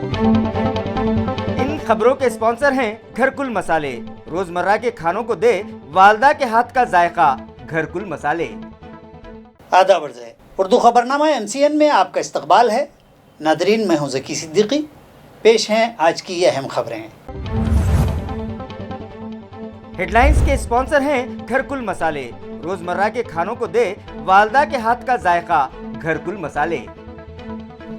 इन खबरों के स्पॉन्सर हैं घरकुल मसाले। रोजमर्रा के खानों को दे वालदा के हाथ का जायका, घरकुल मसाले। आदाब अर्ज़ है। उर्दू खबरनामा MCN में आपका इस्तकबाल है। नादरीन, मैं हूं ज़की सिद्दीकी। पेश हैं आज की ये अहम खबरें। हेडलाइंस के स्पॉन्सर हैं घरकुल मसाले। रोजमर्रा के खानों को दे वालदा के हाथ का जायका, घरकुल मसाले।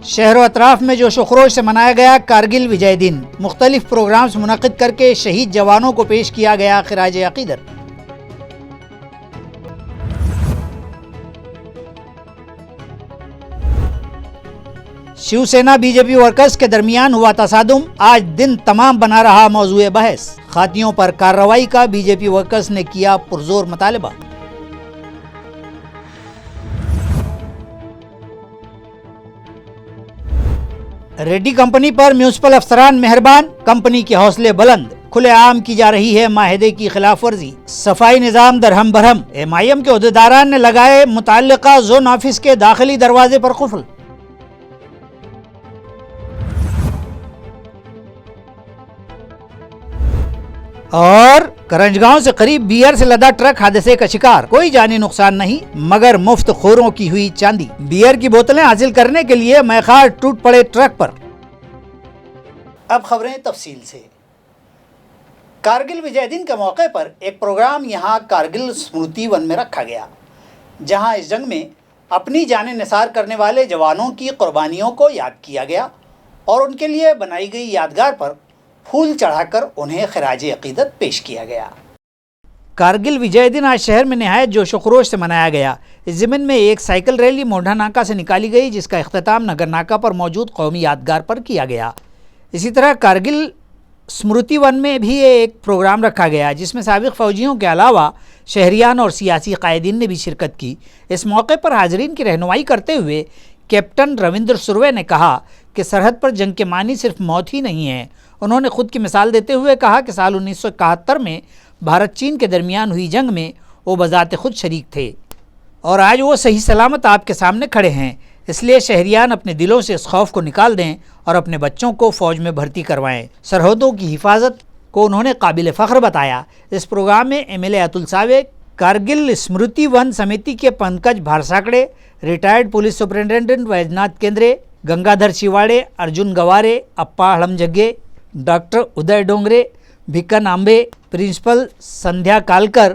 शहर व अतराफ में जोश व खरोश से मनाया गया कारगिल विजय दिन। मुख्तलिफ प्रोग्राम्स मुनक़िद करके शहीद जवानों को पेश किया गया खिराज अक़ीदत। शिवसेना BJP वर्कर्स के दरमियान हुआ तसादुम, आज दिन तमाम बना रहा मौज़ूए बहस। खातियों पर कार्रवाई का BJP वर्कर्स ने किया पुरजोर मुतालबा। रेड्डी कंपनी पर म्यूनिसिपल अफसरान मेहरबान, कंपनी के हौसले बुलंद। खुलेआम की जा रही है माहिदे की खिलाफ वर्जी। सफाई निज़ाम दरहम बरहम। MIM के ओहदेदारान ने लगाए मुताल्लिका जोन ऑफिस के दाखिली दरवाजे पर कुफल। और करंजगांव से करीब बियर से लदा ट्रक हादसे का शिकार, कोई जानी नुकसान नहीं मगर मुफ्त खोरों की हुई चांदी। बियर की बोतलें हासिल करने के लिए मैखार टूट पड़े ट्रक पर। अब खबरें तफसील से। कारगिल विजय दिन के मौके पर एक प्रोग्राम यहाँ कारगिल स्मृति वन में रखा गया, जहाँ इस जंग में अपनी जानें निसार करने वाले जवानों की कुर्बानियों को याद किया गया और उनके लिए बनाई गई यादगार पर फूल चढ़ाकर उन्हें खिराज अक़ीदत पेश किया गया। कारगिल विजय दिन आज शहर में नहायत जोश व खरोश से मनाया गया। इस ज़िमन में एक साइकिल रैली मोढ़ा नाका से निकाली गई, जिसका इख्तिताम नगर नाका पर मौजूद कौमी यादगार पर किया गया। इसी तरह कारगिल स्मृति वन में भी एक प्रोग्राम रखा गया, जिसमें साबिक़ फ़ौजियों के अलावा शहरियान और सियासी कायदीन ने भी शिरकत की। इस मौके पर हाज़रीन की रहनुमाई करते हुए कैप्टन रविंद्र सुरवे ने कहा कि सरहद पर जंग के मानी सिर्फ मौत ही नहीं है। उन्होंने खुद की मिसाल देते हुए कहा कि साल 1971 में भारत चीन के दरमियान हुई जंग में वो बज़ात खुद शरीक थे और आज वो सही सलामत आपके सामने खड़े हैं। इसलिए शहरियान अपने दिलों से इस खौफ को निकाल दें और अपने बच्चों को फ़ौज में भर्ती करवाएं। सरहदों की हिफाजत को उन्होंने काबिल फ़ख्र बताया। इस प्रोग्राम में MLA अतुल सावे, कारगिल स्मृति वन समिति के Pankaj Bharsakade, retired police superintendent Vaijnath Kendre, Gangadhar Shivade, Arjun Gaware, Appa Hadamjagge, doctor Uday Dongre, Bhikan Ambe, principal संध्या कालकर,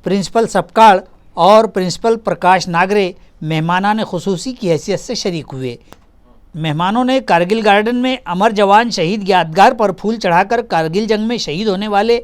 प्रिंसिपल सपकाड़ और प्रिंसिपल प्रकाश नागरे मेहमानान खुसूसी की हैसियत से शरीक हुए। मेहमानों ने कारगिल गार्डन में अमर जवान शहीद यादगार पर फूल चढ़ाकर कारगिल जंग में शहीद होने वाले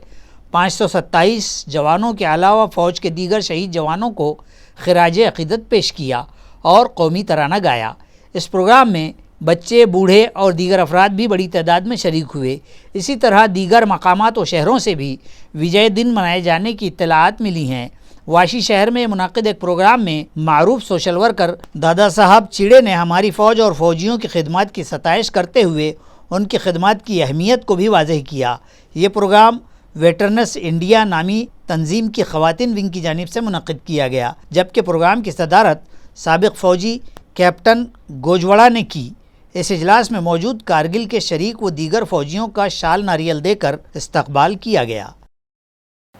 527 जवानों के अलावा फ़ौज के दीगर शहीद जवानों को खिराज अक़ीदत पेश किया और कौमी तराना गाया। इस प्रोग्राम में बच्चे, बूढ़े और दीगर अफराद भी बड़ी तादाद में शरीक हुए। इसी तरह दीगर मकामात व शहरों से भी विजय दिन मनाए जाने की इत्तलाआत मिली हैं। वाशी शहर में मुनाकिद एक प्रोग्राम में मारूफ सोशल वर्कर दादा साहब चिड़े ने हमारी फ़ौज और फ़ौजियों की खिदमत की सताइश करते हुए उनकी खिदमत की अहमियत को भी वाज़ेह किया। ये प्रोग्राम वेटरनस इंडिया नामी तंजीम की ख़वातीन विंग की जानिब से मुनक़िद किया गया, जबकि प्रोग्राम की सदारत साबिक़ फ़ौजी कैप्टन गोजवड़ा ने की। इस इजलास में मौजूद कारगिल के शरीक व दीगर फ़ौजियों का शाल नारियल देकर इस्तकबाल किया गया।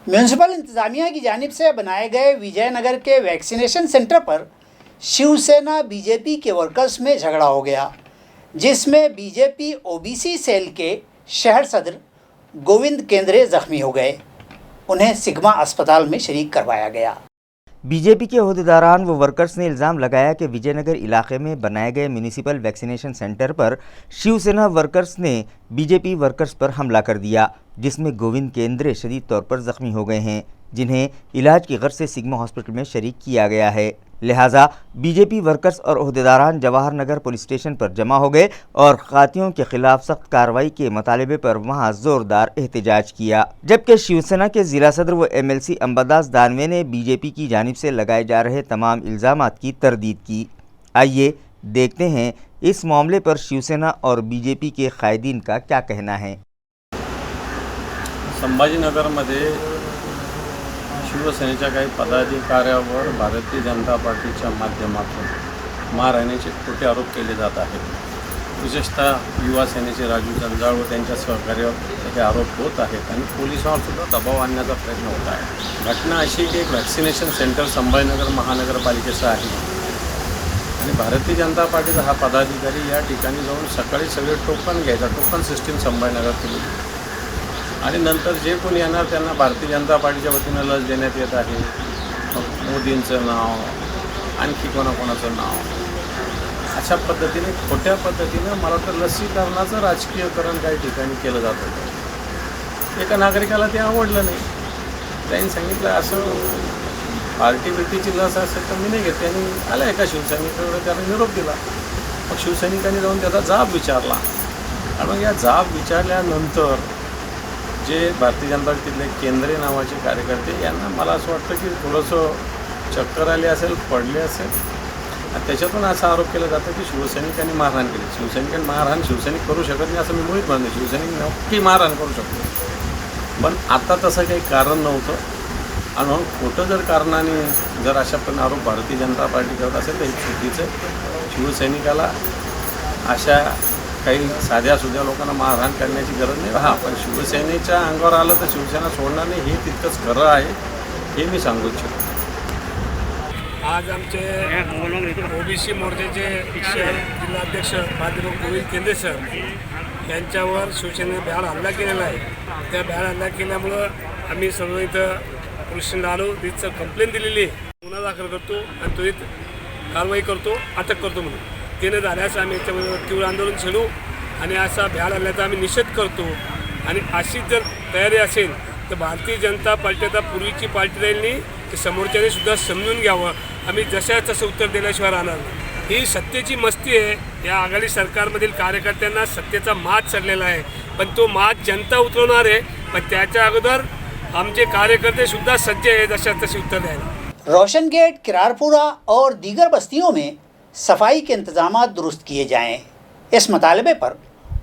म्यूनिसिपल इंतज़ामिया की जानिब से बनाए गए विजयनगर के वैक्सीनेशन सेंटर पर शिवसेना BJP के वर्कर्स में झगड़ा हो गया, जिसमें BJP OBC सेल के शहर सदर गोविंद केंद्रे ज़ख्मी हो गए। उन्हें सिग्मा अस्पताल में शरीक करवाया गया। BJP के ओहदेदारान व वर्कर्स ने इल्ज़ाम लगाया कि विजयनगर इलाके में बनाए गए म्यूनिसिपल वैक्सीनेशन सेंटर पर शिवसेना वर्कर्स ने BJP वर्कर्स पर हमला कर दिया, जिसमें गोविंद केंद्रे शदीद तौर पर ज़ख्मी हो गए हैं, जिन्हें इलाज की गर्ज से सिग्मा हॉस्पिटल में शरीक किया गया है। लिहाजा BJP वर्कर्स और ओहदेदारान जवाहर नगर पुलिस स्टेशन पर जमा हो गए और खातियों के खिलाफ सख्त कार्रवाई के मुतालबे पर वहां जोरदार एहतजाज किया। जबकि शिवसेना के ज़िला सदर व MLC अंबादास दानवे ने BJP की जानिब से लगाए जा रहे तमाम इल्ज़ामात की तरदीद की। आइए देखते हैं इस मामले पर शिवसेना और BJP के कायदीन का क्या कहना है। संभाजीनगरमध्ये शिवसेनेच्या काही पदाधिकाऱ्यावर भारतीय जनता पार्टीच्या माध्यमातून मारहाणीचे खोटे आरोप केले जात आहेत। विशेषतः युवा सेनेचे राजू जंजाळ व त्यांच्या सहकार्यावर हे आरोप होत आहेत आणि पोलिसांवर सुद्धा दबाव आणण्याचा प्रयत्न होत आहे. घटना अशी की एक व्हॅक्सिनेशन सेंटर संभाजीनगर महानगरपालिकेचं आहे आणि भारतीय जनता पार्टीचा हा पदाधिकारी या ठिकाणी जाऊन सकाळी सगळे टोकन घ्यायचा, टोकन सिस्टीम संभाजीनगर केली आणि नंतर जे कोणी येणार त्यांना भारतीय जनता पार्टीच्या वतीनं लस देण्यात येत आहे. मोदींचं नाव, आणखी कोणाकोणाचं नाव, अशा पद्धतीने खोट्या पद्धतीनं मला तर लसीकरणाचं राजकीयकरण काही ठिकाणी केलं जात होतं. एका नागरिकाला ते आवडलं नाही. त्यांनी सांगितलं असं पार्टी बिर्टीची लस असेल तर मी नाही घेत. त्यांनी आलं एका शिवसैनिकाकडे त्याला निरोप दिला. मग शिवसैनिकांनी जाऊन त्याचा जाब विचारला आणि मग या जाब विचारल्यानंतर जे भारतीय जनता पार्टीतले केंद्रे नावाचे कार्यकर्ते यांना मला असं वाटतं की थोडंसं चक्कर आली असेल, पडले असेल आणि त्याच्यातून असा आरोप केला जातो की शिवसैनिकांनी मारहाण केली. शिवसैनिकांनी मारहाण शिवसैनिक करू शकत नाही असं मी मुळीच म्हणतो. शिवसैनिक नक्की मारहाण करू शकतो, पण आता तसं काही कारण नव्हतं आणि म्हणून खोटं जर कारणाने जर अशा पण आरोप भारतीय जनता पार्टी करत असेल तर हे चुकीचं. शिवसैनिकाला अशा काही साध्या सुध्या लोकांना मारहाण करण्याची गरज नाही. हां, पण शिवसेनेच्या अंगावर आलं तर शिवसेना सोडणार नाही हे तितकंच खरं आहे, हे मी सांगू इच्छितो. आज आमचे ओबीसी मोर्चाचे जिल्हाध्यक्ष माधवराव गोविंद केंद्रे सर यांच्यावर शिवसेनेने भ्याड हल्ला केलेला आहे. त्या भ्याड हल्ला केल्यामुळं आम्ही सर्व इथं पोलीस स्टेशनला आलो, तिथं कंप्लेंट दिलेली आहे. गुन्हा दाखल करतो आणि त्वरित कारवाई करतो, अटक करतो म्हणून. त्याने झाल्यास आम्ही याच्यामध्ये तीव्र आंदोलन छेडू आणि असा भ्याड हल्ल्याचा आम्ही निषेध करतो. आणि अशी जर तयारी असेल तर भारतीय जनता पार्टी आता पूर्वीची पार्टी राहील नाही, ते समोरच्याने सुद्धा समजून घ्यावं. आम्ही जशा तसं उत्तर देण्याशिवाय राहणार नाही. ही सत्तेची मस्ती आहे. या आघाडी सरकारमधील कार्यकर्त्यांना सत्तेचा माज चढलेला आहे, पण तो माज जनता उतरवणार आहे. पण त्याच्या अगोदर आमचे कार्यकर्ते सुद्धा सज्ज आहे जशा तसे उत्तर द्यायला. रोशन गेट, किरारपुरा और दीगर बस्तियों में सफाई के इंतजाम दुरुस्त किए जाएं। इस मुतालबे पर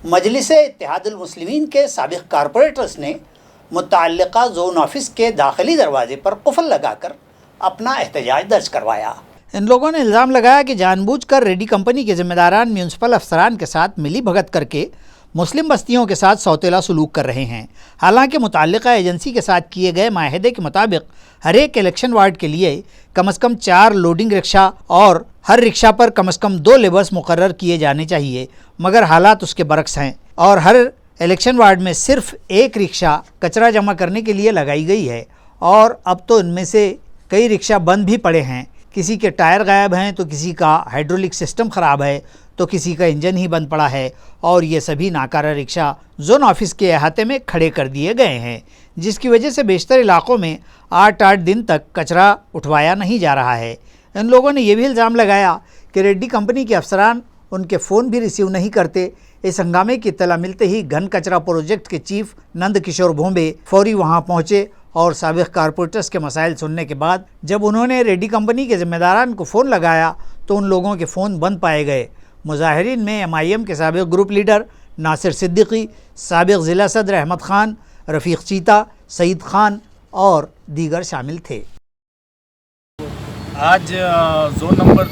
मजलिस-ए-इत्तेहादुल मुस्लिमीन के साबिक़ कारपोरेटर्स ने मुतअल्लिक़ा ज़ोन ऑफिस के दाखिली दरवाजे पर कुफल लगाकर अपना एहतजाज दर्ज करवाया। इन लोगों ने इल्ज़ाम लगाया कि जानबूझकर रेड्डी कंपनी के ज़िम्मेदारान म्यूनसिपल अफसरान के साथ मिली भगत करके मुस्लिम बस्तियों के साथ सौतेला सलूक कर रहे हैं। हालांकि मुतअल्लिक़ा एजेंसी के साथ किए गए माहिदे के मुताबिक हर एक इलेक्शन वार्ड के लिए कम से कम 4 लोडिंग रिक्शा और हर रिक्शा पर कम से कम 2 लेबर्स मुकर्रर किए जाने चाहिए, मगर हालात उसके बरक्स हैं और हर इलेक्शन वार्ड में सिर्फ एक रिक्शा कचरा जमा करने के लिए लगाई गई है और अब तो इनमें से कई रिक्शा बंद भी पड़े हैं। किसी के टायर गायब हैं तो किसी का हाइड्रोलिक सिस्टम ख़राब है तो किसी का इंजन ही बंद पड़ा है और ये सभी नाकारा रिक्शा जोन ऑफिस के अहाते में खड़े कर दिए गए हैं, जिसकी वजह से बेशतर इलाक़ों में 8-8 दिन तक कचरा उठवाया नहीं जा रहा है। इन लोगों ने यह भी इल्ज़ाम लगाया कि रेड्डी कंपनी के अफसरान उनके फ़ोन भी रिसीव नहीं करते। इस हंगामे की इत्तला मिलते ही घन कचरा प्रोजेक्ट के चीफ नंद किशोर भोंबे फौरी वहां पहुंचे और साबिक़ कारपोरेटर्स के मसाइल सुनने के बाद जब उन्होंने रेड्डी कंपनी के ज़िम्मेदारान को फ़ोन लगाया तो उन लोगों के फ़ोन बंद पाए गए। मुजाहिरीन में MIM के साबिक़ ग्रुप लीडर नासिर सिद्दीकी, साबिक़ ज़िला सदर अहमद ख़ान, रफ़ीक़ चीता, सईद ख़ान और दीगर शामिल थे। आज झोन नंबर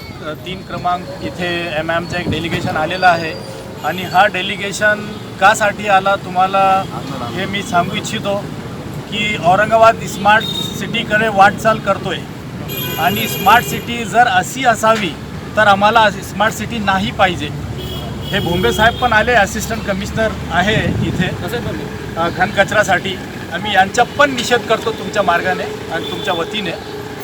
3 क्रमांक इथे MIMचं एक डेलिगेशन आलेलं आहे आणि हा डेलिगेशन कासाठी आला तुम्हाला हे मी सांगू इच्छितो की औरंगाबाद स्मार्ट सिटीकडे वाटचाल करतोय आणि स्मार्ट सिटी जर अशी असावी तर आम्हाला स्मार्ट सिटी नाही पाहिजे। हे भोंबे साहेब पण आले, असिस्टंट कमिशनर आहे इथे घन कचरासाठी। आम्ही यांचा पण निषेध करतो तुमच्या मार्गाने आणि तुमच्या वतीने,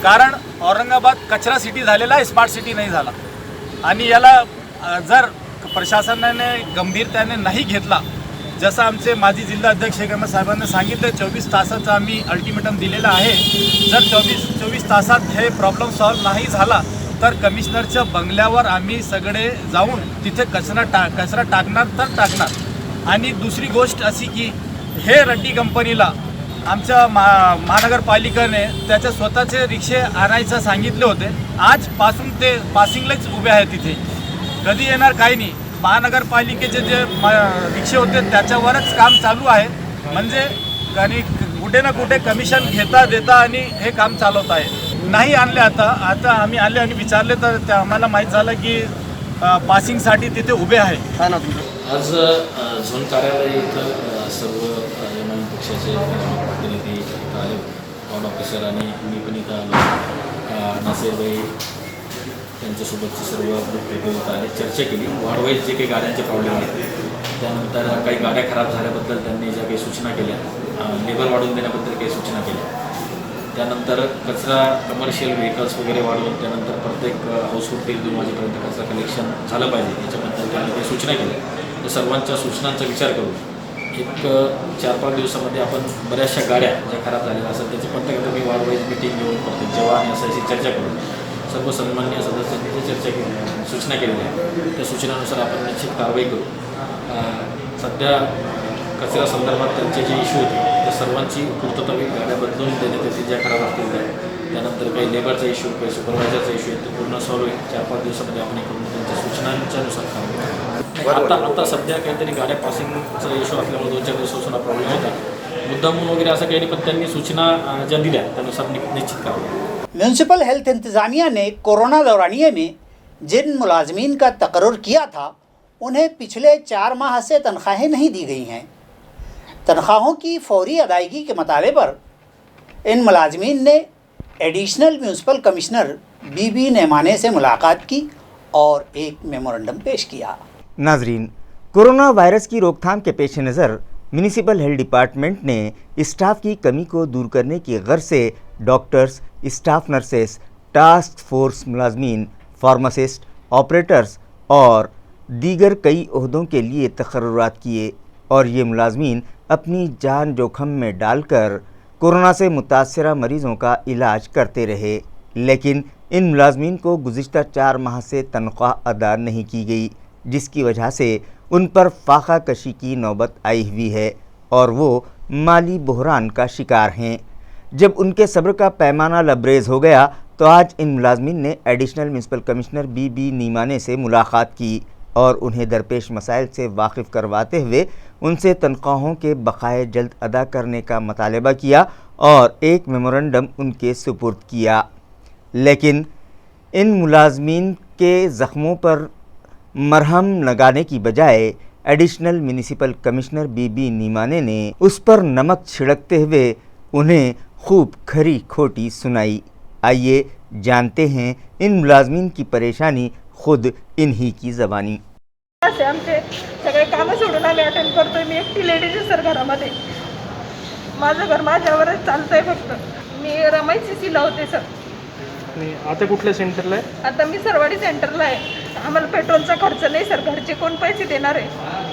कारण औरंगाबाद कचरा सिटी झालेला आहे, स्मार्ट सिटी नाही झाला आणि याला जर प्रशासनाने गंभीरतेने नाही घेतला, जसं आमचे माजी जिल्हाध्यक्ष शेख अहमद साहेबांनी सांगितलं 24 तासाचा आम्ही अल्टिमेटम दिलेला आहे। जर 24 तासात हे प्रॉब्लेम सॉल्व नाही झाला तर कमिशनरच्या बंगल्यावर आम्ही सगळे जाऊन तिथे कचरा टाकणार तर टाकणार। आणि दुसरी गोष्ट अशी की हे रेड्डी कंपनीला आमच्या महानगरपालिकेने त्याचे स्वतःचे रिक्षे आणायचं सांगितले होते। आजपासून ते पासिंगलाच उभे आहेत तिथे, कधी येणार काही नाही। महानगरपालिकेचे जे रिक्षे होते त्याच्यावरच काम चालू आहे, म्हणजे कुठे ना कुठे कमिशन घेता देता आणि हे काम चालवत आहे। नाही आणले आता आम्ही आले आणि विचारले तर आम्हाला माहीत झालं की पासिंगसाठी तिथे उभे आहे. आज झोन कार्यालय इथं सर्व एम आय पक्षाचे प्रतिनिधी इथं आले, वॉर्ड ऑफिसर आणि मी पण इथं आलो. नासेरभाई त्यांच्यासोबतचे सर्व प्रतिनिधी आले, चर्चा केली. वॉर्डवाईज जे काही गाड्यांचे प्रॉब्लेम आहेत, त्यानंतर काही गाड्या खराब झाल्याबद्दल त्यांनी ज्या काही सूचना केल्या, लेबर वाढवून देण्याबद्दल काही सूचना केल्या. त्यानंतर कचरा कमर्शियल व्हेकल्स वगैरे वाढवून त्यानंतर प्रत्येक हाऊसहोल्ड 2 वाजेपर्यंत कचरा कलेक्शन झालं पाहिजे, याच्याबद्दल त्यांनी काही सूचना केल्या. तर सर्वांच्या सूचनांचा विचार करून एक 4-5 दिवसामध्ये आपण बऱ्याचशा गाड्या ज्या खराब झालेल्या असतात त्याची प्रत्येक मी वाढवायची मीटिंग घेऊन प्रत्येक जेव्हा आणि असायची चर्चा करून सर्व सन्माननीय सदस्यांनी जी चर्चा केली, सूचना केलेल्या आहे, त्या सूचनानुसार आपण निश्चित कारवाई करू. सध्या कचरा संदर्भात त्यांचे जे इश्यू होते त्या सर्वांची पूर्तता होईल. गाड्या बदलून देण्यात येतील ज्या खराब असतील त्या. त्यानंतर काही लेबरचा इश्यू, काही सुपरवायझरचा इश्यू आहे, तो पूर्ण सॉल्व्ह होईल. 4-5 दिवसामध्ये आपण करून त्यांच्या सूचनांच्यानुसार कारवाई. आता सध्या काहीतरी गाड्या पासिंगचा इश्यू असल्यामुळे 2-4 दिवसापासून हा प्रॉब्लेम होता. मुद्दामून वगैरे असं काही नाही, पण त्यांनी सूचना ज्या दिल्या त्यानुसार निश्चित कारवाई. म्यूनसिपल हेल्थ इंतज़ामिया ने कोरोना दौरानिए में जिन मुलाजमीन का तकर्रुर किया था उन्हें पिछले 4 माह से तनख्वाहें नहीं दी गई हैं. तनख्वाहों की फौरी अदायगी के मुताले पर इन मुलाजमीन ने एडिशनल म्यूनसिपल कमिश्नर बीबी नेमाने से मुलाकात की और एक मेमोरेंडम पेश किया. नाजरीन, कोरोना वायरस की रोकथाम के पेश नज़र म्यूनिसिपल हेल्थ डिपार्टमेंट ने स्टाफ की कमी को दूर करने की गर्ज से doctors, staff nurses, task force मुलाजमीन, फार्मासिस्ट, ऑपरेटर्स और दीगर कई ओहदों के लिए तकर्रुरात किए और ये मुलाजमीन अपनी जान जोखम में डालकर कोरोना से मुतासरा मरीज़ों का इलाज करते रहे. लेकिन इन मुलाजमीन को गुज़िश्ता 4 माह से तनख्वाह अदा नहीं की गई, जिसकी वजह से उन पर फाका कशी की नौबत आई हुई है और वो माली बहरान का शिकार हैं. जब उनके सब्र का पैमाना लबरेज हो गया तो आज इन मुलाजमीन ने एडिशनल म्यूनसिपल कमिश्नर बीबी नीमाने से मुलाकात की और उन्हें दरपेश मसाइल से वाकिफ़ करवाते हुए उनसे तनख्वाहों के बकाए जल्द अदा करने का मुतालबा किया और एक मेमोरेंडम उनके सुपुर्द किया. लेकिन इन मुलाजमीन के ज़ख्मों पर मरहम लगाने की बजाय एडिशनल म्यूनिसिपल कमिश्नर बीबी नीमाने ने उस पर नमक छिड़कते हुए उन्हें खूब खरी खोटी सुनाई. आइए जानते हैं इन मुलाजमीन की परेशानी खुद इन्हीं की ज़बानी. असे आमचे सगळे कामं सोडून आम्ही अटेंड करतोय. मी एकटी लेडीज आहे सर घरामध्ये. माझं घर माझ्यावरच चालतंय फक्त. मी रमाई CC ला होते सर. आता कुठल्या सेंटरला आहे? आता मी सरवाडी सेंटरला आहे. आम्हाला पेट्रोलचा खर्च नाही सर. घरचे कोण पैसे देणार आहे?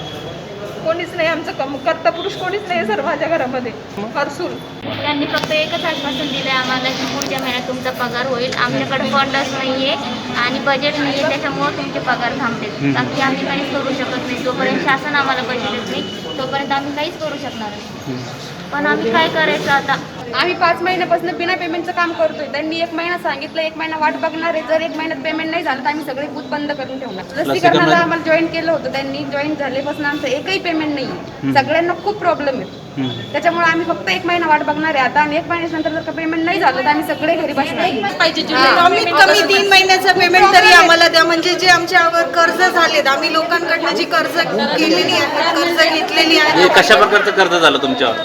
कोणीच नाही. आमचं करता पुरुष कोणीच नाही सर माझ्या घरामध्ये. हरसूल त्यांनी फक्त एकच आश्वासन दिलं आम्हाला की पुढच्या महिन्यात तुमचा पगार होईल. आमच्याकडे फंडच नाही आहे आणि बजेट नाही आहे, त्याच्यामुळे तुमचे पगार थांबते. बाकी आम्ही काहीच करू शकत नाही. जोपर्यंत शासन आम्हाला पैसे देत नाही तोपर्यंत आम्ही काहीच करू शकणार नाही. पण आम्ही काय करायचं आता? आम्ही 5 महिन्यापासून बिना पेमेंटचं काम करतोय. त्यांनी 1 महिना सांगितलं, 1 महिना वाट बघणार आहे. जर 1 महिन्यात पेमेंट नाही झालं तर आम्ही सगळे बूथ बंद करून ठेवणार. लसीकरणाला आम्हाला जॉईन केलं होतं त्यांनी. जॉईन झाल्यापासून आमचं एकही पेमेंट नाही. सगळ्यांना खूप प्रॉब्लेम आहे. त्याच्यामुळे आम्ही फक्त 1 महिना वाट बघणार आहे आता. आणि 1 महिन्यानंतर जर का पेमेंट नाही झालं तर आम्ही सगळे घरी बसणार पाहिजे. कमीत कमी 3 महिन्याचं पेमेंट तरी आम्हाला द्या. म्हणजे जे आमच्यावर कर्ज झालेत, आम्ही लोकांकडनं जी कर्ज केलेली आहेत, कर्ज घेतलेली आहेत. कशा प्रकारचं कर्ज झालं तुमच्यावर?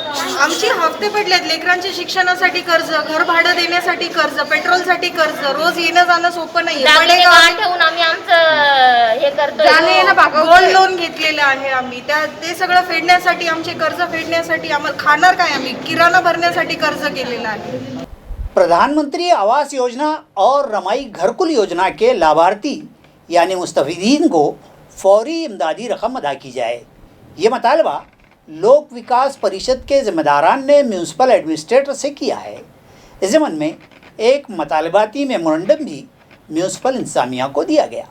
आमची हफ्ते पडलेत. लेकरांच्या शिक्षणासाठी कर्ज, घर भाडं देण्यासाठी कर्ज, पेट्रोलसाठी कर्ज. रोज येणं जाणं सोपं नाही. ठेवून आम्ही आमचं हे करतो. गोल्ड लोन घेतलेलं आहे आम्ही. ते सगळं फेडण्यासाठी, आमचे कर्ज फेडण्यासाठी आम्हाला खाणार काय? आम्ही किराणा भरण्यासाठी कर्ज केलेलं आहे. प्रधानमंत्री आवास योजना और रमाई घरकुल योजना के लाभार्थी यानी मुस्तफीदीन को फौरी इमदादी रकम अदा की जाए. ये मुतालबा लोक विकास परिषद के ज़िम्मेदारान ने म्यूनसिपल एडमिनिस्ट्रेटर से किया है. इस ज़मन में एक मुतालबाती मेमोरेंडम भी म्यूनसिपल इंतज़ामिया को दिया गया.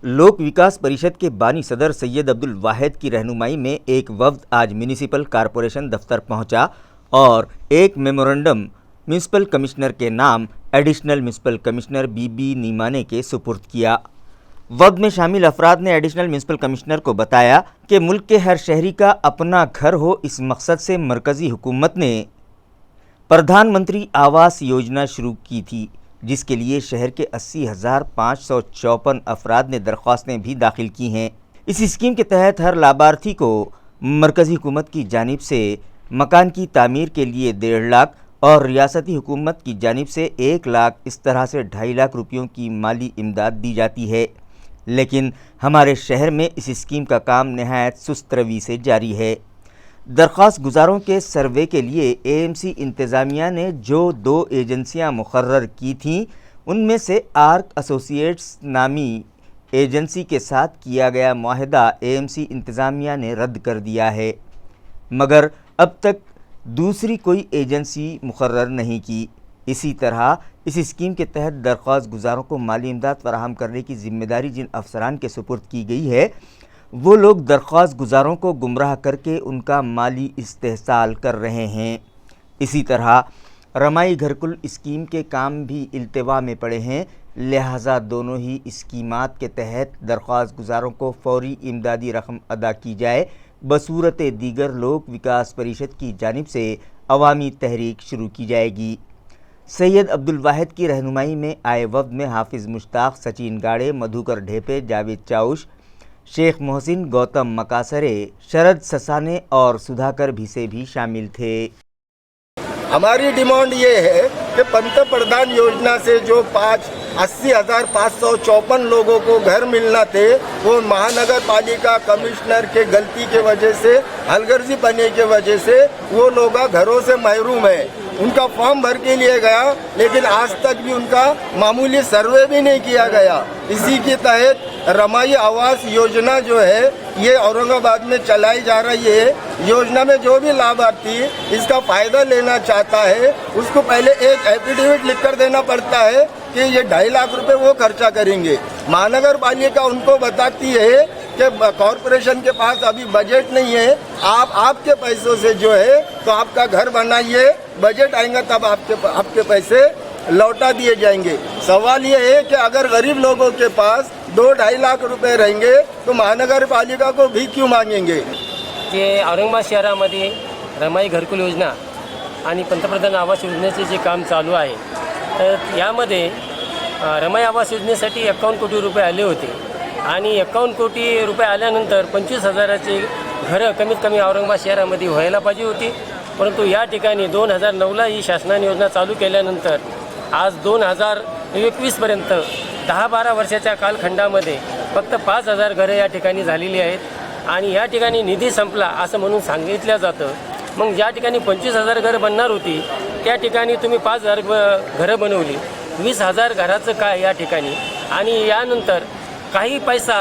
लोक विकास परिषद के बानी सदर सैयद अब्दुल वाहिद की रहनुमाई में एक वफ्द आज म्यूनिसिपल कॉरपोरेशन दफ्तर पहुंचा और एक मेमोरेंडम म्यूनिसिपल कमिश्नर के नाम एडिशनल म्यूनिसिपल कमिश्नर बीबी नीमाने के सुपुर्द किया. वफ्द में शामिल अफराद ने एडिशनल म्यूनिसिपल कमिश्नर को बताया कि मुल्क के हर शहरी का अपना घर हो, इस मकसद से मरकज़ी हुकूमत ने प्रधानमंत्री आवास योजना शुरू की थी, जिसके लिए शहर के 80,554 अफराद ने दरख्वास्तें भी दाखिल की हैं। इस स्कीम के तहत हर लाभार्थी को मरकज़ी हुकूमत की जानिब से मकान की तामीर के लिए 1.5 लाख और रियासती हुकूमत की जानिब से 1 लाख, इस तरह से 2.5 लाख रुपयों की माली इमदाद दी जाती है। लेकिन हमारे शहर में इस स्कीम का काम नहायत सुस्त रवी से जारी है। दरख्वास्त गुजारों के सर्वे के लिए एएमसी इंतज़ामिया ने जो 2 एजेंसियां मुकर्रर की थीं, उनमें से आर्क एसोसिएट्स नामी एजेंसी के साथ किया गया मुआहदा एएमसी इंतज़ामिया ने रद्द कर दिया है, मगर अब तक दूसरी कोई एजेंसी मुकर्रर नहीं की। इसी तरह इस स्कीम के तहत दरख्वास्त गुजारों को माली इमदाद फराहम करने की ज़िम्मेदारी जिन अफसरान के सुपुर्द की गई है, वो लोग दरख्वास्त गुजारों को गुमराह करके उनका माली इस्तेहसाल कर रहे हैं। इसी तरह रमाई घरकुल स्कीम के काम भी इल्तिवा में पड़े हैं, लिहाजा दोनों ही स्कीमात के तहत दरख्वास्त गुजारों को फौरी इमदादी रकम अदा की जाए बसूरत दीगर लोक विकास परिषद की जानिब से अवामी तहरीक शुरू की जाएगी। सैयद अब्दुल वाहिद की रहनुमाई में आए वफ्द में हाफिज़ मुश्ताक, सचिन गाड़े, मधुकर ढेपे, जावेद चाउश, शेख मोहसिन, गौतम मकासरे, शरद ससाने और सुधाकर भिसे भी शामिल थे। हमारी डिमांड ये है कि पंतप्रधान योजना से जो 80,554 लोगों को घर मिलना थे, वो महानगर पालिका कमिश्नर के गलती के वजह से, हलगर्जी बनने के वजह से वो लोग घरों से महरूम है। उनका फॉर्म भर के लिए गया, लेकिन आज तक भी उनका मामूली सर्वे भी नहीं किया गया। इसी के तहत रमाई आवास योजना जो है ये औरंगाबाद में चलाई जा रही है। योजना में जो भी लाभार्थी इसका फायदा लेना चाहता है, उसको पहले एक एफिडेविट लिख कर देना पड़ता है कि ये 2.5 लाख रुपए वो खर्चा करेंगे। महानगर पालिका उनको बताती है कि कॉरपोरेशन के पास अभी बजट नहीं है, आप आपके पैसों से जो है तो आपका घर बनाइए, बजट आएगा तब आपके पैसे लौटा दिए जाएंगे। सवाल ये है कि अगर गरीब लोगों के पास 2-2.5 लाख रुपए रहेंगे तो महानगर पालिका को भी क्यों मांगेंगे। जे औरंगाबाद शहरामध्ये रमाई घरकुल योजना आणि पंतप्रधान आवास योजनेचे जे काम चालू आहे, तर यामध्ये रमाई आवास योजनेसाठी 51 कोटी रुपये आले होते आणि 51 कोटी रुपये आल्यानंतर 25,000ची घरं कमीत कमी औरंगाबाद शहरामध्ये व्हायला पाहिजे होती, परंतु या ठिकाणी 2009ला ही शासनाने योजना चालू केल्यानंतर आज 2021पर्यंत 10-12 वर्षाच्या कालखंडामध्ये फक्त 5,000 घरं या ठिकाणी झालेली आहेत आणि या ठिकाणी निधी संपला असं म्हणून सांगितलं जातं। मग ज्या ठिकाणी 25,000 घरं बनणार होती त्या ठिकाणी तुम्ही 5,000 घरं बनवली, 20,000 घराचं काय या ठिकाणी, आणि यानंतर काही पैसा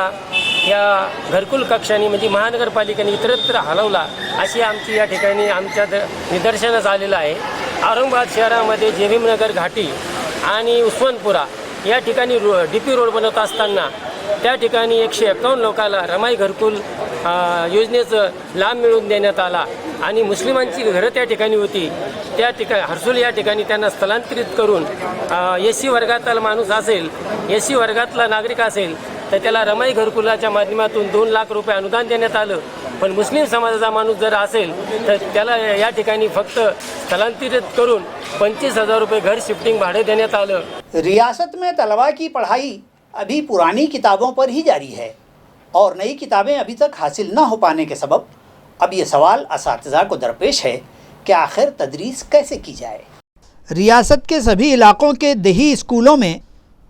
या घरकुल कक्षाने म्हणजे महानगरपालिकेने इतरत्र हलवला अशी आमची या ठिकाणी आमच्या निदर्शनास आलेलं आहे। औरंगाबाद शहरामध्ये जेबीमनगर घाटी आणि उस्मानपुरा या ठिकाणी डीपी रोड बनवत असताना त्या ठिकाणी 151 लोकांना रमाई घरकुल योजनेचं लाभ मिळवून देण्यात आला आणि मुस्लिमांची घरं त्या ठिकाणी होती, त्या ठिकाणी हर्सुल या ठिकाणी त्यांना स्थलांतरित करून एससी वर्गातला माणूस असेल, एससी वर्गातला नागरिक असेल तर त्याला रमाई घरकुलाच्या माध्यमातून 2 लाख रुपये अनुदान देण्यात आलं, पण मुस्लिम समाजाचा माणूस जर असेल तर त्याला या ठिकाणी फक्त स्थलांतरित करून 25,000 रुपये घर शिफ्टिंग भाड़े देण्यात आलं। रियासत में तलबा की पढ़ाई अभी पुरानी किताबों पर ही जारी है और नई किताबें अभी तक हासिल न हो पाने के सबब अब ये सवाल असातिज़ा को दरपेश है कि आखिर तदरीस कैसे की जाए। रियासत के सभी इलाकों के देही स्कूलों में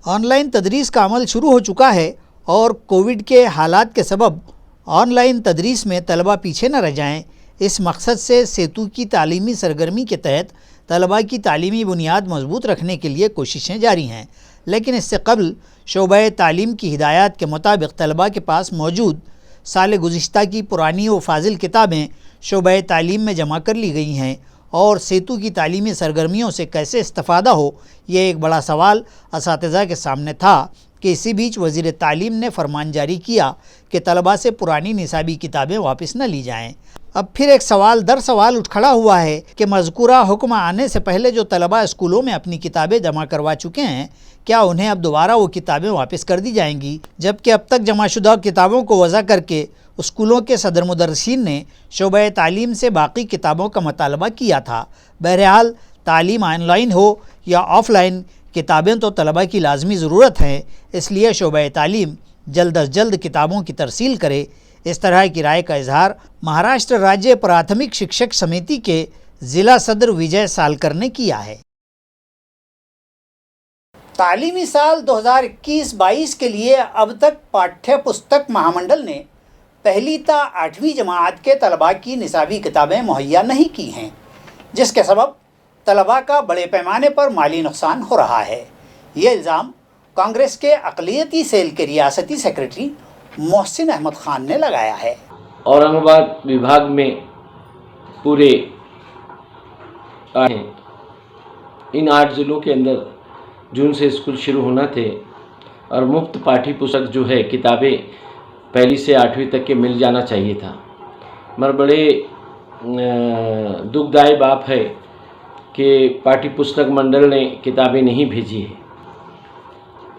ऑनलाइन तदरीस का अमल शुरू हो चुका है और कोविड के हालात के सबब ऑनलाइन तदरीस में तलबा पीछे न रह जाएं, इस मकसद से सेतु की तालीमी सरगर्मी के तहत तलबा की तालीमी बुनियाद मजबूत रखने के लिए कोशिशें जारी हैं। लेकिन इससे कबल शोबा तालीम की हिदायत के मुताबिक तलबा के पास मौजूद साल गुज़िश्ता की पुरानी व फाजिल किताबें शोबा तालीम में जमा कर ली गई हैं और सेतु की तालीमी सरगर्मियों से कैसे इस्तिफ़ादा हो, ये एक बड़ा सवाल असातिज़ा के सामने था कि इसी बीच वज़ीर तालीम ने फरमान जारी किया कि तलबा से पुरानी निसाबी किताबें वापस न ली जाएँ। अब फिर एक सवाल दर सवाल उठ खड़ा हुआ है कि मज़कूरा हुक्म आने से पहले जो तलबा स्कूलों में अपनी किताबें जमा करवा चुके हैं, क्या उन्हें अब दोबारा वो किताबें वापस कर दी जाएंगी, जबकि अब तक जमाशुदा किताबों को वज़ा करके स्कूलों के सदर मुदर्रिसीन ने शोबा तालीम से बाकी किताबों का मुतालबा किया था। बहरहाल तालीम ऑनलाइन हो या ऑफ़लाइन, کتابیں تو طلبہ کی لازمی ضرورت ہیں، اس لیے شعبہ تعلیم جلد از جلد کتابوں کی ترسیل کرے۔ اس طرح کی رائے کا اظہار مہاراشٹر راجیہ پراتھمک شکشک سمیتی کے ضلع صدر وجے سالکر نے کیا ہے۔ تعلیمی سال 2021-22 کے لیے اب تک پاٹھیہ پستک مہامنڈل نے پہلی تا 8ویں جماعت کے طلباء کی نصابی کتابیں مہیا نہیں کی ہیں، جس کے سبب طلباء کا بڑے پیمانے پر مالی نقصان ہو رہا ہے۔ یہ الزام کانگریس کے اقلیتی سیل کے ریاستی سیکریٹری محسن احمد خان نے لگایا ہے۔ اورنگ آباد وبھاگ میں پورے ان 8 ضلعوں کے اندر جون سے اسکول شروع ہونا تھے اور مفت پاٹھی پستک جو ہے کتابیں پہلی سے 8ویں تک کے مل جانا چاہیے تھا، مگر بڑے دکھ دائی بات ہے کہ پاٹھی پستک منڈل نے کتابیں نہیں بھیجی ہیں۔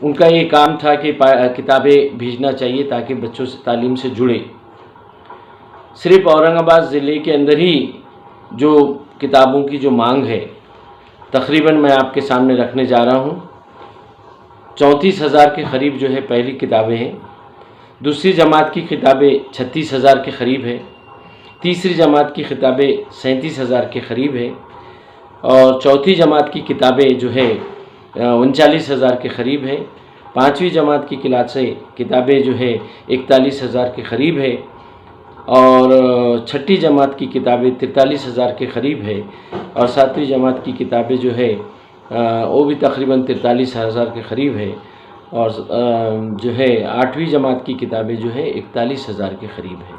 ان کا یہ کام تھا کہ کتابیں بھیجنا چاہیے تاکہ بچوں سے تعلیم سے جڑے۔ صرف اورنگ آباد ضلع کے اندر ہی جو کتابوں کی جو مانگ ہے تقریباً میں آپ کے سامنے رکھنے جا رہا ہوں، 34,000 کے قریب جو ہے پہلی کتابیں ہیں، دوسری جماعت کی کتابیں 36,000 کے قریب ہے، تیسری جماعت کی کتابیں 37,000 کے قریب ہے، اور چوتھی جماعت کی کتابیں جو ہے 39,000 کے قریب ہے، 5ویں جماعت کی کتابیں جو ہے 41,000 کے قریب ہے، اور 6ٹھی جماعت کی کتابیں 43,000 کے قریب ہے، اور 7ویں جماعت کی کتابیں جو ہے وہ بھی تقریباً 43,000 کے قریب ہے، اور جو ہے 8ویں جماعت کی کتابیں جو ہے 41,000 کے قریب ہے۔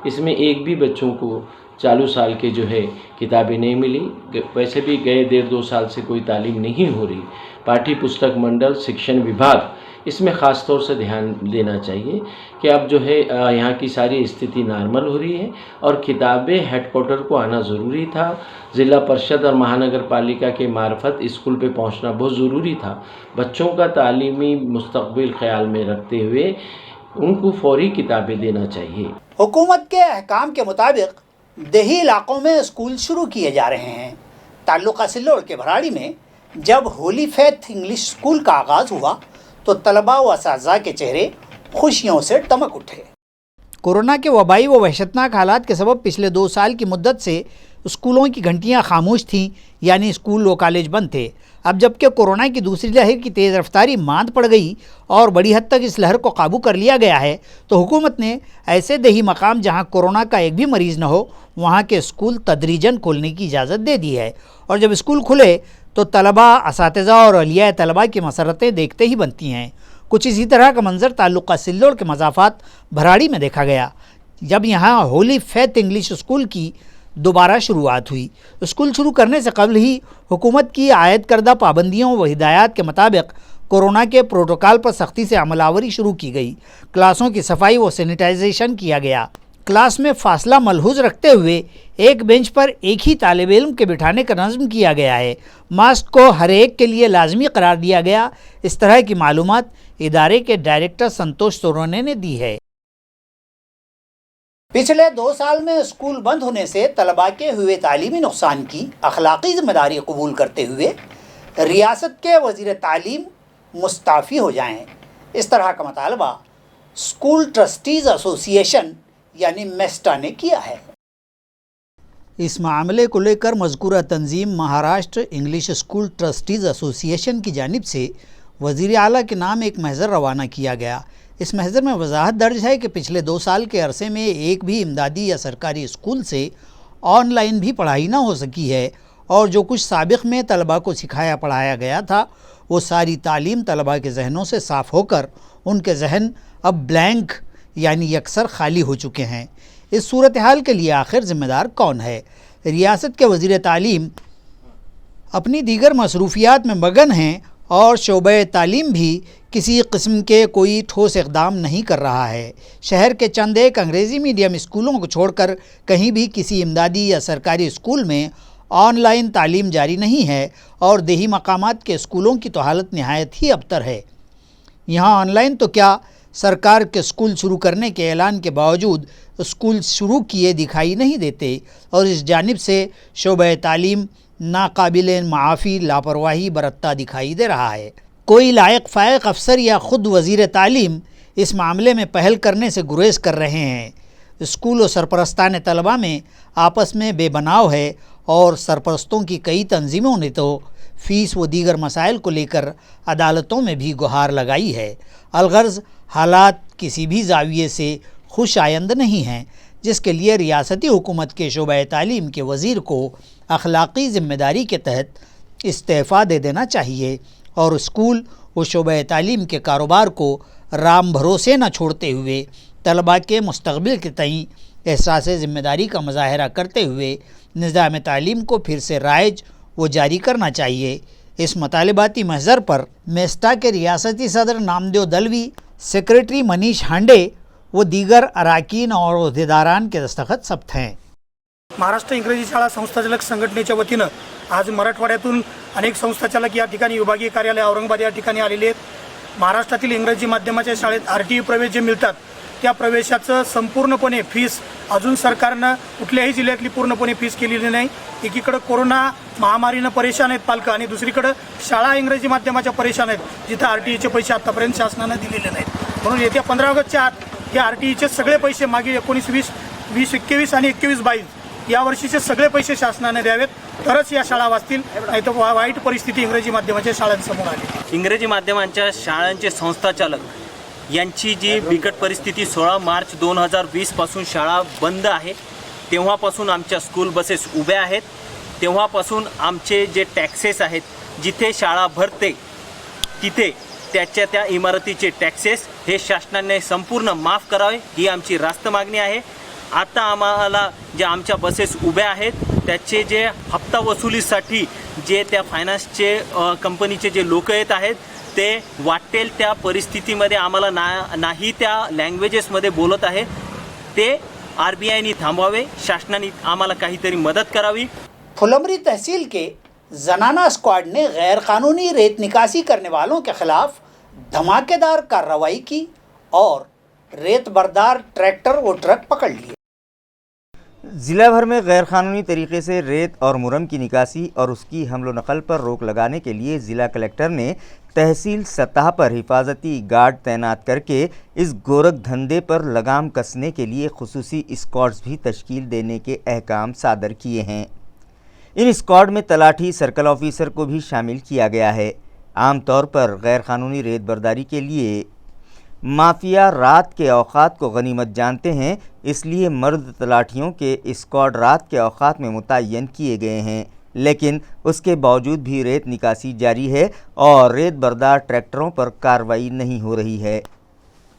اس میں ایک بھی بچوں کو چالو سال کے جو ہے کتابیں نہیں ملی، ویسے بھی گئے 1.5-2 سال سے کوئی تعلیم نہیں ہو رہی۔ پاٹھی پستک منڈل شکشن وبھاگ اس میں خاص طور سے دھیان دینا چاہیے کہ اب جو ہے یہاں کی ساری استھتی نارمل ہو رہی ہے، اور کتابیں ہیڈ کوارٹر کو آنا ضروری تھا، ضلع پرشد اور مہانگر پالیکا کے معرفت اسکول پہ پہنچنا بہت ضروری تھا۔ بچوں کا تعلیمی مستقبل خیال میں رکھتے ہوئے ان کو فوری کتابیں دینا چاہیے۔ حکومت کے احکام کے مطابق دیہی علاقوں میں اسکول شروع کیے جا رہے ہیں۔ تعلقہ سلوڑ کے بھراڑی میں جب ہولی فیتھ انگلش اسکول کا آغاز ہوا تو طلباء و اساتذہ کے چہرے خوشیوں سے چمک اٹھے۔ کورونا کے وبائی و وحشتناک حالات کے سبب پچھلے 2 سال کی مدت سے اسکولوں کی گھنٹیاں خاموش تھیں، یعنی اسکول و کالج بند تھے۔ اب جبکہ کورونا کی دوسری لہر کی تیز رفتاری ماند پڑ گئی اور بڑی حد تک اس لہر کو قابو کر لیا گیا ہے، تو حکومت نے ایسے دیہی مقام جہاں کورونا کا ایک بھی مریض نہ ہو وہاں کے اسکول تدریجاً کھولنے کی اجازت دے دی ہے، اور جب اسکول کھلے تو طلباء، اساتذہ اور اولیاء طلباء کی مسرتیں دیکھتے ہی بنتی ہیں۔ کچھ اسی طرح کا منظر تعلقہ سلوڑ کے مضافات بھراڑی میں دیکھا گیا، جب یہاں ہولی فیتھ انگلش اسکول کی دوبارہ شروعات ہوئی۔ اسکول شروع کرنے سے قبل ہی حکومت کی عائد کردہ پابندیوں و ہدایات کے مطابق کورونا کے پروٹوکال پر سختی سے عمل آوری شروع کی گئی۔ کلاسوں کی صفائی و سینیٹائزیشن کیا گیا۔ کلاس میں فاصلہ ملحوظ رکھتے ہوئے ایک بینچ پر ایک ہی طالب علم کے بٹھانے کا نظم کیا گیا ہے۔ ماسک کو ہر ایک کے لیے لازمی قرار دیا گیا۔ اس طرح کی معلومات ادارے کے ڈائریکٹر سنتوش سورونے نے دی ہے۔ پچھلے 2 سال میں اسکول بند ہونے سے طلباء کے ہوئے تعلیمی نقصان کی اخلاقی ذمہ داری قبول کرتے ہوئے ریاست کے وزیر تعلیم مستعفی ہو جائیں، اس طرح کا مطالبہ اسکول ٹرسٹیز ایسوسی ایشن یعنی میسٹا نے کیا ہے۔ اس معاملے کو لے کر مذکورہ تنظیم مہاراشٹر انگلش اسکول ٹرسٹیز ایسوسی ایشن کی جانب سے وزیر اعلیٰ کے نام ایک محضر روانہ کیا گیا۔ اس محضر میں وضاحت درج ہے کہ پچھلے 2 سال کے عرصے میں ایک بھی امدادی یا سرکاری اسکول سے آن لائن بھی پڑھائی نہ ہو سکی ہے، اور جو کچھ سابق میں طلباء کو سکھایا پڑھایا گیا تھا وہ ساری تعلیم طلباء کے ذہنوں سے صاف ہو کر ان کے ذہن اب بلینک یعنی یکسر خالی ہو چکے ہیں۔ اس صورتحال کے لیے آخر ذمہ دار کون ہے؟ ریاست کے وزیر تعلیم اپنی دیگر مصروفیات میں مگن ہیں اور شعبہ تعلیم بھی کسی قسم کے کوئی ٹھوس اقدام نہیں کر رہا ہے۔ شہر کے چند ایک انگریزی میڈیم اسکولوں کو چھوڑ کر کہیں بھی کسی امدادی یا سرکاری اسکول میں آن لائن تعلیم جاری نہیں ہے، اور دیہی مقامات کے اسکولوں کی تو حالت نہایت ہی ابتر ہے۔ یہاں آن لائن تو کیا، سرکار کے اسکول شروع کرنے کے اعلان کے باوجود اسکول شروع کیے دکھائی نہیں دیتے، اور اس جانب سے شعبہ تعلیم नाकाबिल माफ़ी लापरवाही बरतता दिखाई दे रहा है। कोई लायक फायक अफसर या खुद वज़ीर तालीम इस मामले में पहल करने से गुरेज कर रहे हैं। स्कूल और सरपरस्तान तलबा में आपस में बेबनाव है और सरपरस्तों की कई तंजीमों ने तो फ़ीस व दीगर मसाइल को लेकर अदालतों में भी गुहार लगाई है। अलगर्ज़ हालात किसी भी ज़ाविये से खुश आयंद नहीं हैं, जिसके लिए रियासती हुकूमत के शोबा तालीम के वज़ीर को अखलाक़ी ज़िम्मेदारी के तहत इस्तीफ़ा दे देना चाहिए और स्कूल व शोबा तालीम के कारोबार को राम भरोसे न छोड़ते हुए तलबा के मुस्तक़बिल के तई एहसास ज़िम्मेदारी का मुज़ाहरा करते हुए निज़ाम तालीम को फिर से राइज व जारी करना चाहिए। इस मतालिबाती महज़र पर मेस्टा के रियासती सदर नामदेव दलवी, सेक्रेटरी मनीष हांडे व दीगर अराकीन और अहदेदारान के दस्तखत सब्त हैं। महाराष्ट्र इंग्रजी शाळा संस्थाचालक संघटनेच्या वतीनं आज मराठवाड्यातून अनेक संस्थाचालक या ठिकाणी विभागीय कार्यालय औरंगाबाद या ठिकाणी आलेले आहेत। महाराष्ट्रातील इंग्रजी माध्यमाच्या शाळेत RTE प्रवेश जे मिळतात त्या प्रवेशाचं संपूर्णपणे फीस अजून सरकारनं कुठल्याही जिल्ह्यातली पूर्णपणे फीस केलेली नाही। एकीकडे कोरोना महामारीनं परेशान आहेत पालक आणि दुसरीकडे शाळा इंग्रजी माध्यमाच्या परेशान आहेत जिथे RTEचे पैसे आतापर्यंत शासनानं दिलेले नाहीत। म्हणून येत्या 15 ऑगस्टच्या आत या RTEचे सगळे पैसे मागे 19-20, 20-21 आणि 21-22 या वर्षीचे सगळे पैसे शासनाने द्यावेत, तरच या शाळा वाचतील, नाही तर वाईट परिस्थिती इंग्रजी माध्यमाच्या शाळांसमोर आली। इंग्रजी माध्यमांच्या शाळांचे संस्थाचालक यांची जी बिकट परिस्थिती 16 मार्च 2020 पासून शाळा बंद आहे, तेव्हापासून आमच्या स्कूल बसेस उभ्या आहेत, तेव्हापासून आमचे जे टॅक्सेस आहेत, जिथे शाळा भरते तिथे त्या इमारतीचे टॅक्सेस हे शासनाने संपूर्ण माफ करावे ही आमची रास्त मागणी आहे। आता आम्हाला जे आमच्या बसेस उभ्या आहेत त्याचे जे हप्ता वसुलीसाठी जे त्या फायनान्सचे कंपनीचे जे लोक येत आहेत ते वाटेल त्या परिस्थितीमध्ये आम्हाला नाही त्या लँग्वेजेसमध्ये बोलत आहे, ते RBIने थांबवावे, शासनाने आम्हाला काहीतरी मदत करावी। फुलमरी तहसील के जनाना स्क्वाड ने गैर कानूनी रेत निकासी करने वालों के खिलाफ धमाकेदार कार्रवाई की और रेत बरदार ट्रैक्टर व ट्रक पकड़ लिए। ज़िला भर में गैरकानूनी तरीके से रेत और मुरम की निकासी और उसकी हमलो नकल पर रोक लगाने के लिए ज़िला कलेक्टर ने तहसील सतह पर हिफाजती गार्ड तैनात करके इस गोरख धंधे पर लगाम कसने के लिए खुसूसी स्क्वाड्स भी तश्कील देने के अहकाम सादर किए हैं। इन स्क्वाड में तलाठी सर्कल ऑफिसर को भी शामिल किया गया है। आम तौर पर गैरकानूनी रेत बर्दारी के लिए माफिया रात के औकात को गनीमत जानते हैं, इसलिए मर्द तलाठियों के स्क्वाड रात के औकात में मुतय्यन किए गए हैं, लेकिन उसके बावजूद भी रेत निकासी जारी है और रेत बर्दार ट्रैक्टरों पर कार्रवाई नहीं हो रही है।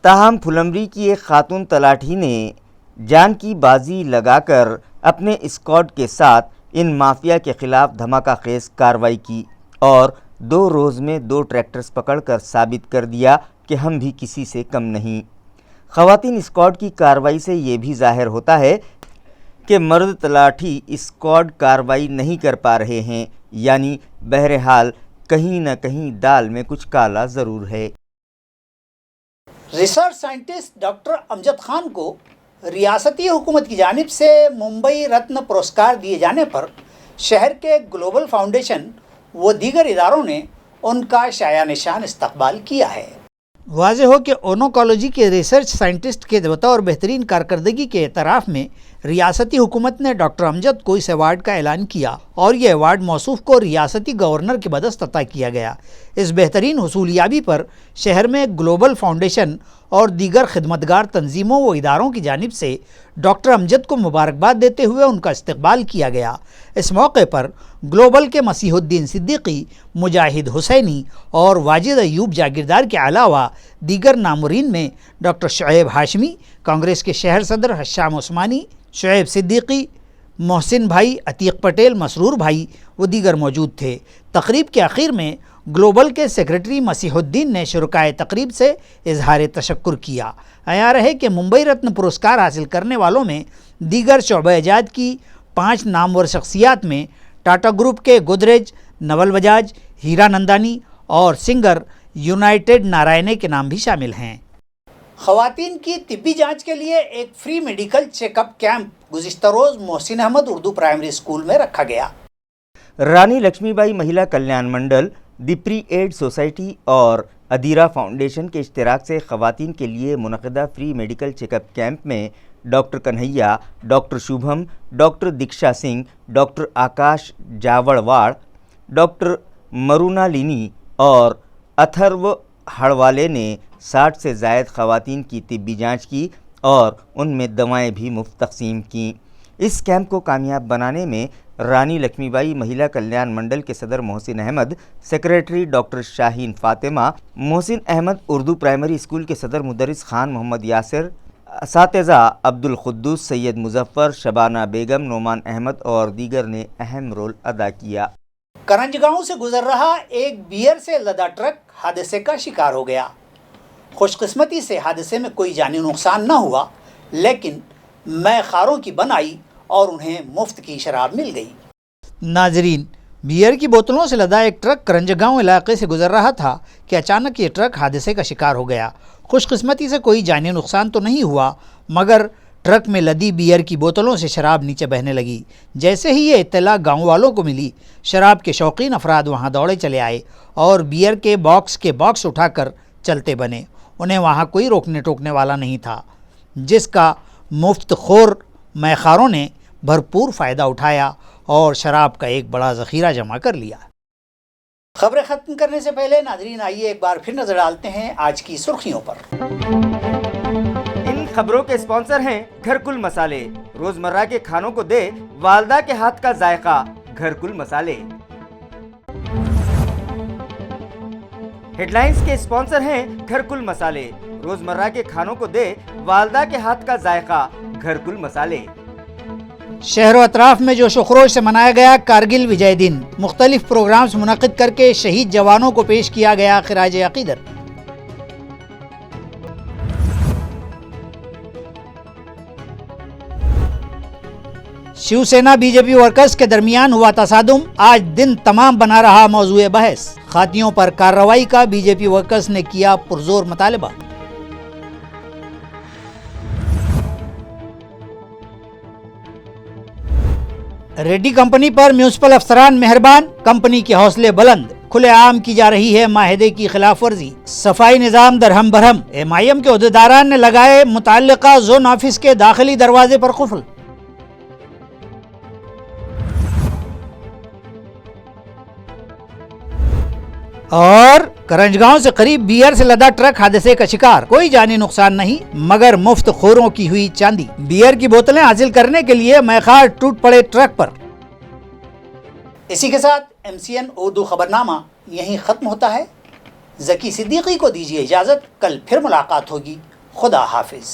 ताहम फुलमरी की एक खातून तलाठी ने जान की बाजी लगाकर अपने स्क्वाड के साथ इन माफिया के खिलाफ धमाका खेज कार्रवाई की और 2 रोज़ में 2 ट्रैक्टर्स पकड़कर साबित कर दिया कि हम भी किसी से कम नहीं। ख़वातीन स्क्वाड की कार्रवाई से ये भी ज़ाहिर होता है कि मर्द तलाठी स्क्वाड कार्रवाई नहीं कर पा रहे हैं, यानी बहरहाल कहीं न कहीं दाल में कुछ काला ज़रूर है। Research scientist doctor Amjad Khan को रियासती हुकूमत की जानिब से मुंबई रत्न पुरस्कार दिए जाने पर शहर के ग्लोबल फाउंडेशन व दीगर इदारों ने उनका शाया निशान इस्तकबाल किया है। वाज़ेह हो कि ओनोकोलॉजी के रिसर्च साइंटिस्ट के बतौर बेहतरीन कारकर्दगी के एतराफ़ में रियासती हुकूमत ने डॉक्टर अमजद को इस अवार्ड का ऐलान किया और ये अवार्ड मौसूफ को रियासती गवर्नर के बदस्त अता किया गया। इस बेहतरीन हुसूलियाबी पर शहर में ग्लोबल फाउंडेशन और दीगर खिदमतगार तंजीमों व इदारों की जानिब से डॉक्टर अमजद को मुबारकबाद देते हुए उनका इस्तकबाल किया गया। इस मौके पर ग्लोबल के मसीहुद्दीन सिद्दीकी, मुजाहिद हुसैनी और वाजिद अयूब जागीरदार के अलावा दीगर नामुरीन में डॉक्टर शुएब हाशमी, कांग्रेस के शहर सदर हशाम उस्मानी, शुएब सिद्दीकी, मोहसिन भाई, अतीक पटेल, मसरूर भाई व दीगर मौजूद थे। तकरीब के आखिर में ग्लोबल के सेक्रेटरी मसीहुद्दीन ने शुरकाए तकरीब से इजहार तशक्कुर किया। आया रहे कि मुंबई रत्न पुरस्कार हासिल करने वालों में दीगर शोबा-ए-जात की 5 नामवर शख्सियात में टाटा ग्रुप के गोदरेज, नवल बजाज, हीरा नंदानी और सिंगर यूनाइटेड नारायणे के नाम भी शामिल हैं। ख़वातीन की तिब्बी जांच के लिए एक फ्री मेडिकल चेकअप कैंप गुज़िश्ता रोज़ मोहसिन अहमद उर्दू प्राइमरी स्कूल में रखा गया। Rani Laxmibai Mahila Kalyan Mandal, the pre ed society और अदीरा फाउंडेशन के इश्तिराक से ख़वातीन के लिए मुनक़दा फ्री मेडिकल चेकअप कैंप में doctor Kanhaiya, doctor Shubham, doctor Diksha Singh, doctor Akash Jawadwad, doctor Mrunalini और अथर्व हड़वाले ने 60 से ज़ायद ख़वातीन की तिब्बी जांच की और उनमें दवाएं भी मुफ्त तक़सीम की। इस कैंप को कामयाब बनाने में रानी लक्ष्मीबाई महिला कल्याण मंडल के सदर Mohsin Ahmed, secretary doctor Shaheen Fatima, Mohsin Ahmed Urdu primary school के सदर मुदरिस खान मोहम्मद यासिर, असातिज़ा अब्दुल खुद्दूस, सैयद मुजफ्फर, शबाना बेगम, नोमान अहमद और दीगर ने अहम रोल अदा किया। करंजगांव से गुजर रहा एक बियर से लदा ट्रक हादसे का शिकार हो गया। खुशकिस्मती से हादसे में कोई जानी नुकसान न हुआ, लेकिन मैखारों की बन आई और उन्हें मुफ्त की शराब मिल गई। नाजरीन, बियर की बोतलों से लदा एक ट्रक करंजगांव इलाके से गुजर रहा था कि अचानक ये ट्रक हादसे का शिकार हो गया। खुशकिस्मती से कोई जानी नुकसान तो नहीं हुआ, मगर ट्रक में लदी बियर की बोतलों से शराब नीचे बहने लगी। जैसे ही ये इत्तला गाँव वालों को मिली, शराब के शौकीन अफराद वहाँ दौड़े चले आए और बियर के बॉक्स उठाकर चलते बने। उन्हें वहाँ कोई रोकने टोकने वाला नहीं था, जिसका मुफ्त खोर मैखारों ने भरपूर फ़ायदा उठाया और शराब का एक बड़ा ज़ख़ीरा जमा कर लिया। खबरें ख़त्म करने से पहले नाज़रीन, आइए एक बार फिर नज़र डालते हैं आज की सुर्खियों पर। इन खबरों के स्पॉन्सर हैं घरकुल मसाले। रोजमर्रा के खानों को दे वालदा के हाथ का जायका, घरकुल मसाले। हेडलाइंस के स्पॉन्सर हैं घरकुल मसाले। रोजमर्रा के खानों को दे वालदा के हाथ का जायका, घरकुल मसाले। शहर व अतराफ में जो शुखरोश से मनाया गया कारगिल विजय दिन, मुख्तलिफ प्रोग्राम्स मुनक़िद करके शहीद जवानों को पेश किया गया खिराज अक़ीदत। शिवसेना बीजेपी वर्कर्स के दरमियान हुआ तसादुम आज दिन तमाम बना रहा मौजूए बहस। खातियों पर कार्रवाई का बीजेपी वर्कर्स ने किया पुरजोर मुतालबा। रेड्डी कंपनी पर म्यूनिसिपल अफसरान मेहरबान, कंपनी के हौसले बुलंद, खुलेआम की जा रही है माहिदे की खिलाफ वर्जी। सफाई निज़ाम दरहम बरहम, एमआईएम के उहदेदारान ने लगाए मुताल्लिका जोन ऑफिस के दाखिली दरवाजे पर कुफल। और करंजगांव से करीब बियर से लदा ट्रक हादसे का शिकार, कोई जानी नुकसान नहीं, मगर मुफ्त खोरों की हुई चांदी। बियर की बोतलें हासिल करने के लिए मैखार टूट पड़े ट्रक पर। इसी के साथ MCN उर्दू खबरनामा यहीं खत्म होता है। ज़की सिद्दीकी को दीजिए इजाजत, कल फिर मुलाकात होगी। खुदा हाफिज।